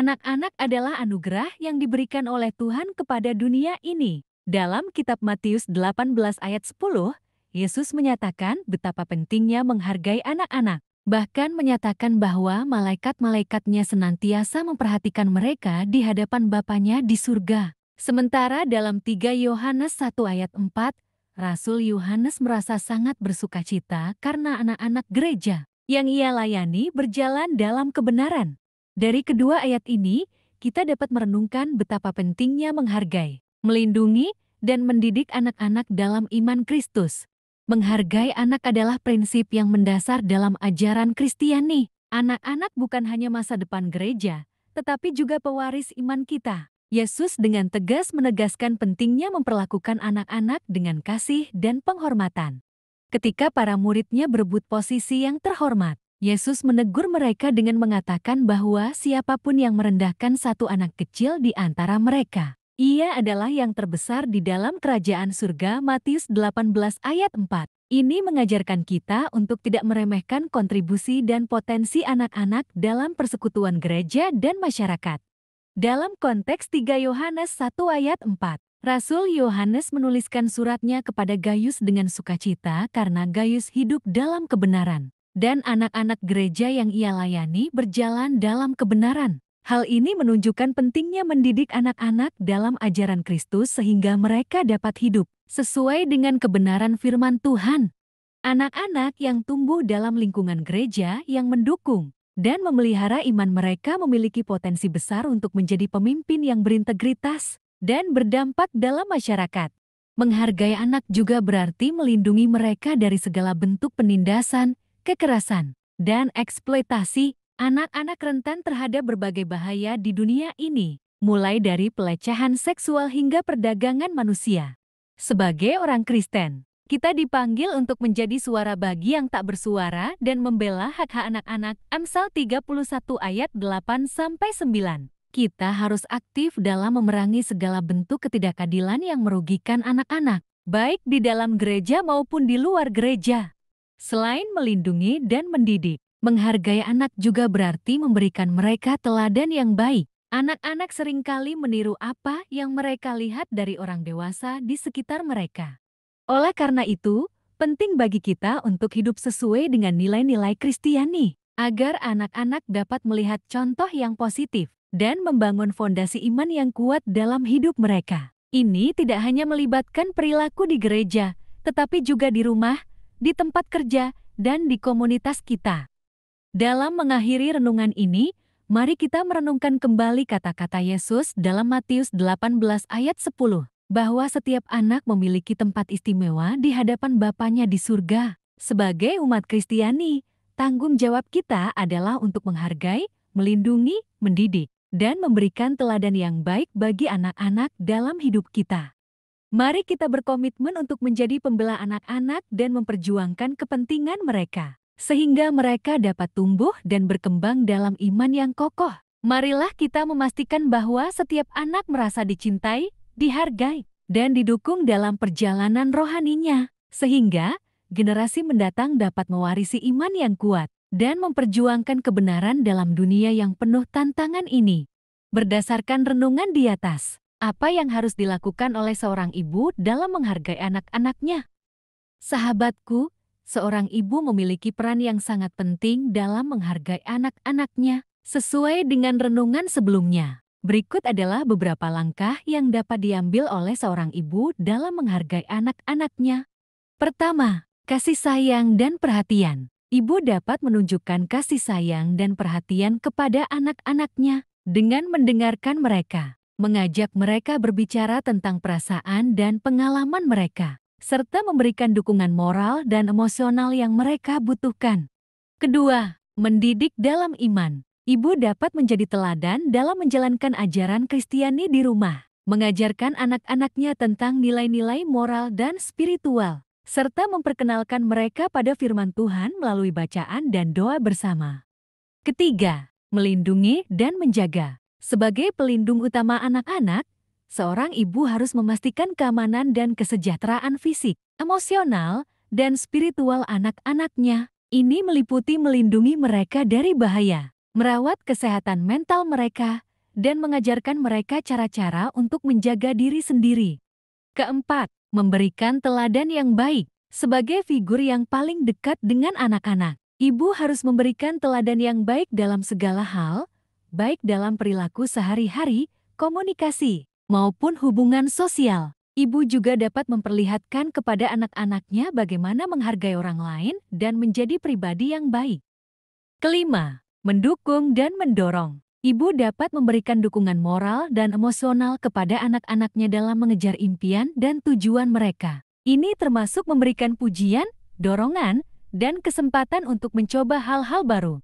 Anak-anak adalah anugerah yang diberikan oleh Tuhan kepada dunia ini. Dalam kitab Matius 18 ayat 10, Yesus menyatakan betapa pentingnya menghargai anak-anak. Bahkan menyatakan bahwa malaikat-malaikatnya senantiasa memperhatikan mereka di hadapan Bapanya di surga. Sementara dalam 3 Yohanes 1 ayat 4, Rasul Yohanes merasa sangat bersukacita karena anak-anak gereja yang ia layani berjalan dalam kebenaran. Dari kedua ayat ini, kita dapat merenungkan betapa pentingnya menghargai, melindungi, dan mendidik anak-anak dalam iman Kristus. Menghargai anak adalah prinsip yang mendasar dalam ajaran Kristiani. Anak-anak bukan hanya masa depan gereja, tetapi juga pewaris iman kita. Yesus dengan tegas menegaskan pentingnya memperlakukan anak-anak dengan kasih dan penghormatan. Ketika para muridnya berebut posisi yang terhormat, Yesus menegur mereka dengan mengatakan bahwa siapapun yang merendahkan satu anak kecil di antara mereka, ia adalah yang terbesar di dalam kerajaan surga. Matius 18 ayat 4. Ini mengajarkan kita untuk tidak meremehkan kontribusi dan potensi anak-anak dalam persekutuan gereja dan masyarakat. Dalam konteks 3 Yohanes 1 ayat 4, Rasul Yohanes menuliskan suratnya kepada Gayus dengan sukacita karena Gayus hidup dalam kebenaran, dan anak-anak gereja yang ia layani berjalan dalam kebenaran. Hal ini menunjukkan pentingnya mendidik anak-anak dalam ajaran Kristus sehingga mereka dapat hidup sesuai dengan kebenaran firman Tuhan. Anak-anak yang tumbuh dalam lingkungan gereja yang mendukung dan memelihara iman mereka memiliki potensi besar untuk menjadi pemimpin yang berintegritas dan berdampak dalam masyarakat. Menghargai anak juga berarti melindungi mereka dari segala bentuk penindasan, kekerasan, dan eksploitasi. Anak-anak rentan terhadap berbagai bahaya di dunia ini, mulai dari pelecehan seksual hingga perdagangan manusia. Sebagai orang Kristen, kita dipanggil untuk menjadi suara bagi yang tak bersuara dan membela hak-hak anak-anak. Amsal 31 ayat 8-9. Kita harus aktif dalam memerangi segala bentuk ketidakadilan yang merugikan anak-anak, baik di dalam gereja maupun di luar gereja. Selain melindungi dan mendidik, menghargai anak juga berarti memberikan mereka teladan yang baik. Anak-anak seringkali meniru apa yang mereka lihat dari orang dewasa di sekitar mereka. Oleh karena itu, penting bagi kita untuk hidup sesuai dengan nilai-nilai Kristiani, agar anak-anak dapat melihat contoh yang positif dan membangun fondasi iman yang kuat dalam hidup mereka. Ini tidak hanya melibatkan perilaku di gereja, tetapi juga di rumah, di tempat kerja, dan di komunitas kita. Dalam mengakhiri renungan ini, mari kita merenungkan kembali kata-kata Yesus dalam Matius 18 ayat 10. Bahwa setiap anak memiliki tempat istimewa di hadapan Bapanya di surga. Sebagai umat Kristiani, tanggung jawab kita adalah untuk menghargai, melindungi, mendidik, dan memberikan teladan yang baik bagi anak-anak dalam hidup kita. Mari kita berkomitmen untuk menjadi pembela anak-anak dan memperjuangkan kepentingan mereka, sehingga mereka dapat tumbuh dan berkembang dalam iman yang kokoh. Marilah kita memastikan bahwa setiap anak merasa dicintai, dihargai, dan didukung dalam perjalanan rohaninya, sehingga generasi mendatang dapat mewarisi iman yang kuat dan memperjuangkan kebenaran dalam dunia yang penuh tantangan ini. Berdasarkan renungan di atas, apa yang harus dilakukan oleh seorang ibu dalam menghargai anak-anaknya? Sahabatku, seorang ibu memiliki peran yang sangat penting dalam menghargai anak-anaknya, sesuai dengan renungan sebelumnya. Berikut adalah beberapa langkah yang dapat diambil oleh seorang ibu dalam menghargai anak-anaknya. Pertama, kasih sayang dan perhatian. Ibu dapat menunjukkan kasih sayang dan perhatian kepada anak-anaknya dengan mendengarkan mereka, mengajak mereka berbicara tentang perasaan dan pengalaman mereka, serta memberikan dukungan moral dan emosional yang mereka butuhkan. Kedua, mendidik dalam iman. Ibu dapat menjadi teladan dalam menjalankan ajaran Kristiani di rumah, mengajarkan anak-anaknya tentang nilai-nilai moral dan spiritual, serta memperkenalkan mereka pada firman Tuhan melalui bacaan dan doa bersama. Ketiga, melindungi dan menjaga. Sebagai pelindung utama anak-anak, seorang ibu harus memastikan keamanan dan kesejahteraan fisik, emosional, dan spiritual anak-anaknya. Ini meliputi melindungi mereka dari bahaya, merawat kesehatan mental mereka, dan mengajarkan mereka cara-cara untuk menjaga diri sendiri. Keempat, memberikan teladan yang baik. Sebagai figur yang paling dekat dengan anak-anak, ibu harus memberikan teladan yang baik dalam segala hal, baik dalam perilaku sehari-hari, komunikasi, maupun hubungan sosial. Ibu juga dapat memperlihatkan kepada anak-anaknya bagaimana menghargai orang lain dan menjadi pribadi yang baik. Kelima, mendukung dan mendorong. Ibu dapat memberikan dukungan moral dan emosional kepada anak-anaknya dalam mengejar impian dan tujuan mereka. Ini termasuk memberikan pujian, dorongan, dan kesempatan untuk mencoba hal-hal baru.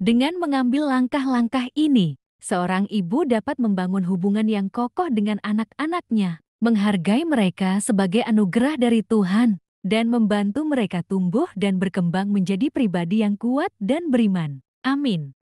Dengan mengambil langkah-langkah ini, seorang ibu dapat membangun hubungan yang kokoh dengan anak-anaknya, menghargai mereka sebagai anugerah dari Tuhan, dan membantu mereka tumbuh dan berkembang menjadi pribadi yang kuat dan beriman. Amin.